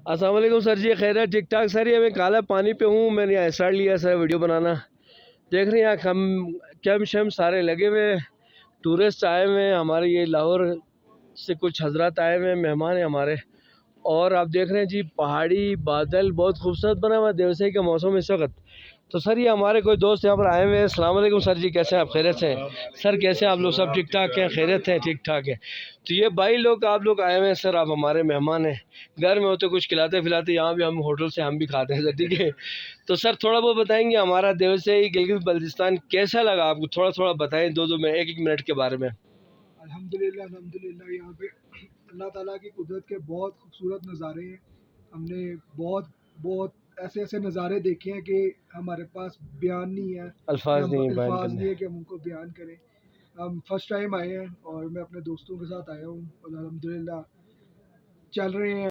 अस्सलाम वालेकुम सर जी, खैर है? ठीक ठाक सर। ये मैं काला पानी पे हूँ, मैंने यहाँ स्टार्ट लिया सर वीडियो बनाना। देख रहे हैं यहाँ कैम शैम सारे लगे हुए हैं, टूरिस्ट आए हुए हैं, हमारे ये लाहौर से कुछ हजरत आए हुए हैं, मेहमान हैं हमारे। और आप देख रहे हैं जी पहाड़ी बादल बहुत खूबसूरत बना हुआ है, देवसई का मौसम इस वक्त। तो सर ये हमारे कोई दोस्त यहाँ पर आए हुए हैं। अस्सलाम वालेकुम सर जी, कैसे हैं आप? खैरियत से हैं सर? कैसे हैं आप लोग? सब ठीक ठाक हैं? खैरियत है? ठीक ठाक है। तो ये भाई लोग आप लोग आए हुए हैं सर, आप हमारे मेहमान हैं। घर में होते कुछ खिलाते खिलाते, यहाँ भी हम होटल से हम भी खाते हैं सर, ठीक है। तो सर थोड़ा बहुत बताएंगे हमारा देवसई गिलगित बल्तिस्तान कैसा लगा आपको? थोड़ा थोड़ा बताएं, दो मिनट, एक मिनट के बारे में। अल्हम्दुलिल्लाह अल्हम्दुलिल्लाह, यहाँ पे अल्लाह ताला की कुदरत के बहुत खूबसूरत नज़ारे हैं। हमने बहुत बहुत ऐसे ऐसे नज़ारे देखे हैं कि हमारे पास बयान नहीं है, अल्फाज हम नहीं बयान अल्फाज करने। नहीं है कि हम उनको बयान करें। हम फर्स्ट टाइम आए हैं और मैं अपने दोस्तों के साथ आया हूँ और अल्हम्दुलिल्लाह चल रहे हैं।